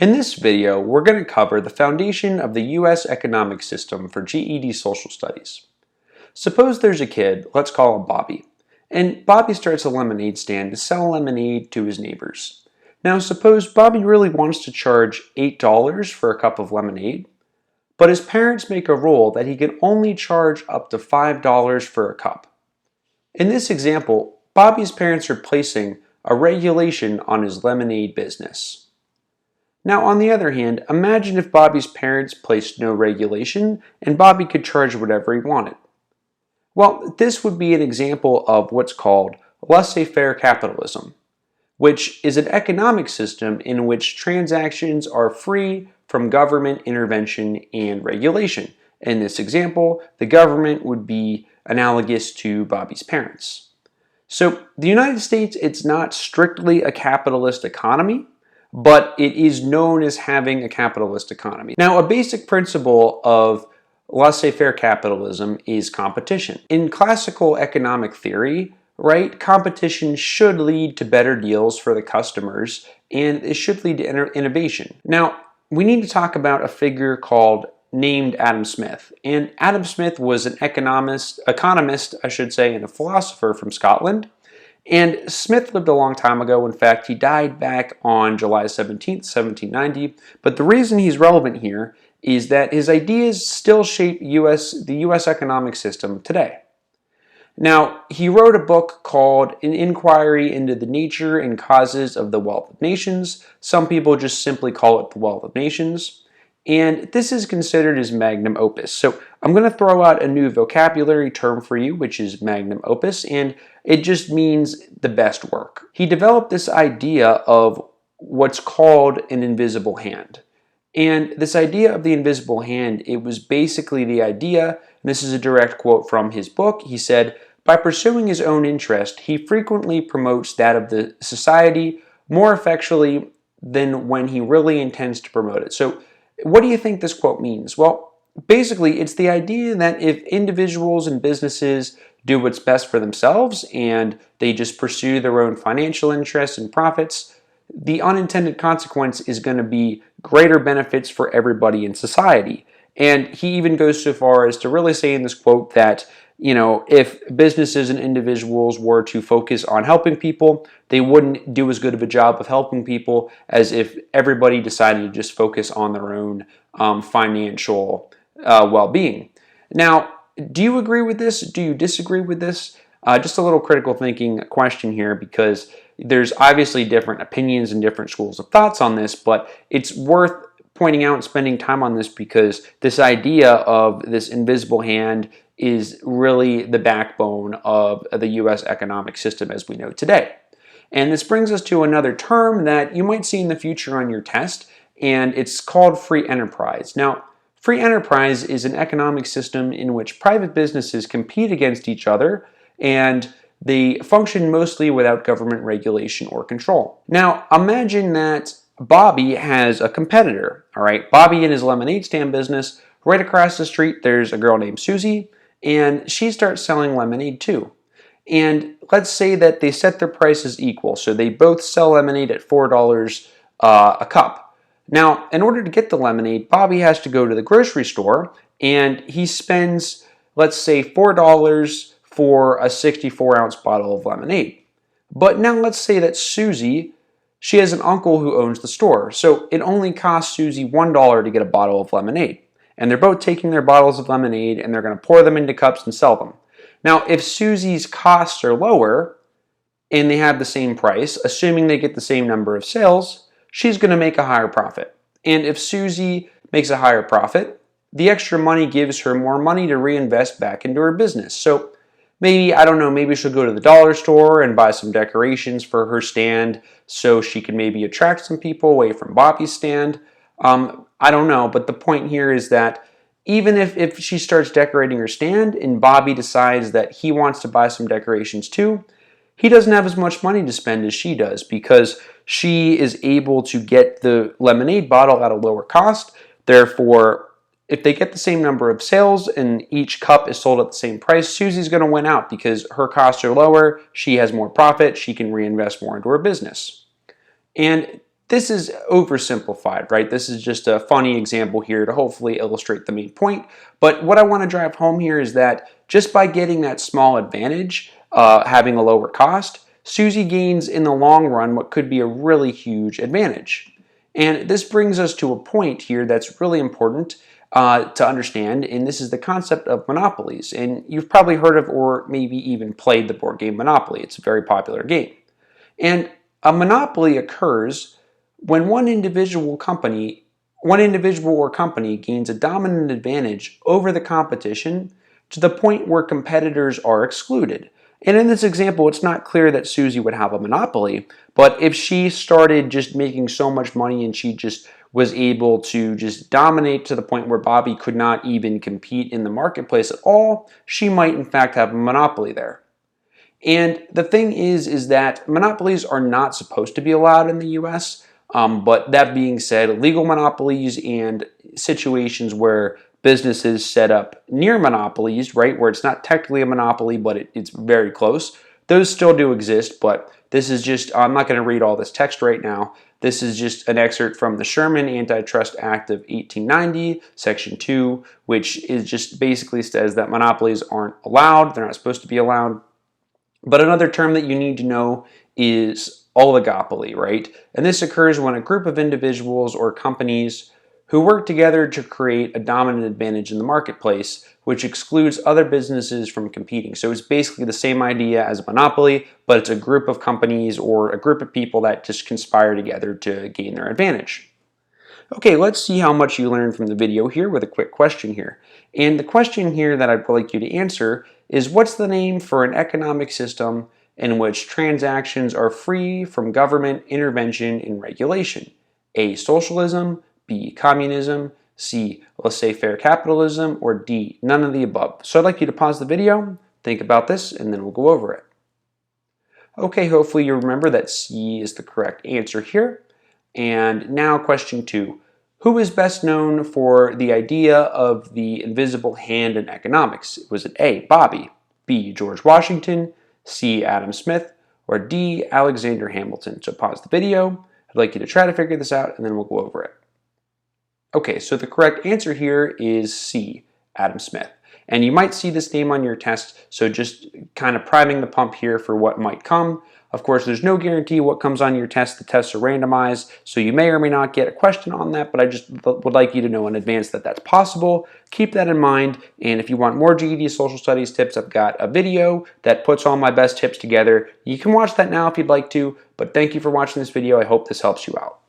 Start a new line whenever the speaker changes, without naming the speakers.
In this video, we're going to cover the foundation of the U.S. economic system for GED social studies. Suppose there's a kid, let's call him Bobby, and Bobby starts a lemonade stand to sell lemonade to his neighbors. Now suppose Bobby really wants to charge $8 for a cup of lemonade, but his parents make a rule that he can only charge up to $5 for a cup. In this example, Bobby's parents are placing a regulation on his lemonade business. Now, on the other hand, imagine if Bobby's parents placed no regulation and Bobby could charge whatever he wanted. Well, this would be an example of what's called laissez-faire capitalism, which is an economic system in which transactions are free from government intervention and regulation. In this example, the government would be analogous to Bobby's parents. So, the United States, it's not strictly a capitalist economy, but it is known as having a capitalist economy. Now, a basic principle of laissez-faire capitalism is competition. In classical economic theory, right, competition should lead to better deals for the customers, and it should lead to innovation. Now, we need to talk about a figure named Adam Smith. And Adam Smith was an economist, and a philosopher from Scotland. And Smith lived a long time ago. In fact, he died back on July 17th, 1790. But the reason he's relevant here is that his ideas still shape the U.S. economic system today. Now, he wrote a book called An Inquiry into the Nature and Causes of the Wealth of Nations. Some people just simply call it The Wealth of Nations. And this is considered his magnum opus. So I'm going to throw out a new vocabulary term for you, which is magnum opus, and it just means the best work. He developed this idea of what's called an invisible hand. And this idea of the invisible hand, it was basically the idea, and this is a direct quote from his book, he said, "By pursuing his own interest, he frequently promotes that of the society more effectually than when he really intends to promote it." So what do you think this quote means? Well, basically, it's the idea that if individuals and businesses do what's best for themselves and they just pursue their own financial interests and profits, the unintended consequence is going to be greater benefits for everybody in society. And he even goes so far as to really say in this quote that, if businesses and individuals were to focus on helping people, they wouldn't do as good of a job of helping people as if everybody decided to just focus on their own financial well-being. Now, do you agree with this? Do you disagree with this? Just a little critical thinking question here, because there's obviously different opinions and different schools of thoughts on this, but it's worth pointing out and spending time on this because this idea of this invisible hand is really the backbone of the U.S. economic system as we know today. And this brings us to another term that you might see in the future on your test, and it's called free enterprise. Now, free enterprise is an economic system in which private businesses compete against each other, and they function mostly without government regulation or control. Now, imagine that Bobby has a competitor, all right? Bobby in his lemonade stand business, right across the street, there's a girl named Susie, and she starts selling lemonade too. And let's say that they set their prices equal, so they both sell lemonade at $4 a cup. Now, in order to get the lemonade, Bobby has to go to the grocery store, and he spends, let's say, $4 for a 64-ounce bottle of lemonade. But now let's say that Susie, she has an uncle who owns the store, so it only costs Susie $1 to get a bottle of lemonade. And they're both taking their bottles of lemonade and they're going to pour them into cups and sell them. Now, if Susie's costs are lower and they have the same price, assuming they get the same number of sales, she's going to make a higher profit. And if Susie makes a higher profit, the extra money gives her more money to reinvest back into her business. So maybe, I don't know, maybe she'll go to the dollar store and buy some decorations for her stand so she can maybe attract some people away from Bobby's stand. I don't know, but the point here is that even if she starts decorating her stand and Bobby decides that he wants to buy some decorations too, he doesn't have as much money to spend as she does because she is able to get the lemonade bottle at a lower cost. Therefore, if they get the same number of sales and each cup is sold at the same price, Susie's going to win out because her costs are lower, she has more profit, she can reinvest more into her business. And this is oversimplified, right? This is just a funny example here to hopefully illustrate the main point. But what I want to drive home here is that just by getting that small advantage, having a lower cost, Susie gains in the long run what could be a really huge advantage. And this brings us to a point here that's really important to understand, and this is the concept of monopolies. And you've probably heard of or maybe even played the board game Monopoly. It's a very popular game. And a monopoly occurs when one individual or company gains a dominant advantage over the competition to the point where competitors are excluded. And in this example, it's not clear that Susie would have a monopoly, but if she started just making so much money and she just was able to just dominate to the point where Bobby could not even compete in the marketplace at all, she might in fact have a monopoly there. And the thing is that monopolies are not supposed to be allowed in the US, but that being said, legal monopolies and situations where businesses set up near monopolies, right, where it's not technically a monopoly, but it's very close, those still do exist, but this is just, I'm not going to read all this text right now. This is just an excerpt from the Sherman Antitrust Act of 1890, Section 2, which is just basically says that monopolies aren't allowed, they're not supposed to be allowed. But another term that you need to know is oligopoly, right? And this occurs when a group of individuals or companies who work together to create a dominant advantage in the marketplace, which excludes other businesses from competing. So it's basically the same idea as a monopoly, but it's a group of companies or a group of people that just conspire together to gain their advantage. Okay, let's see how much you learned from the video here with a quick question here. And the question here that I'd like you to answer is, what's the name for an economic system in which transactions are free from government intervention and regulation? A, socialism, B, communism, C, laissez-faire capitalism, or D, none of the above. So I'd like you to pause the video, think about this, and then we'll go over it. Okay, hopefully you remember that C is the correct answer here. And now question 2. Who is best known for the idea of the invisible hand in economics? Was it A, Bobby, B, George Washington, C, Adam Smith, or D, Alexander Hamilton? So pause the video. I'd like you to try to figure this out, and then we'll go over it. Okay, so the correct answer here is C, Adam Smith. And you might see this name on your test, so just kind of priming the pump here for what might come. Of course, there's no guarantee what comes on your test. The tests are randomized, so you may or may not get a question on that, but I just would like you to know in advance that that's possible. Keep that in mind, and if you want more GED social studies tips, I've got a video that puts all my best tips together. You can watch that now if you'd like to, but thank you for watching this video. I hope this helps you out.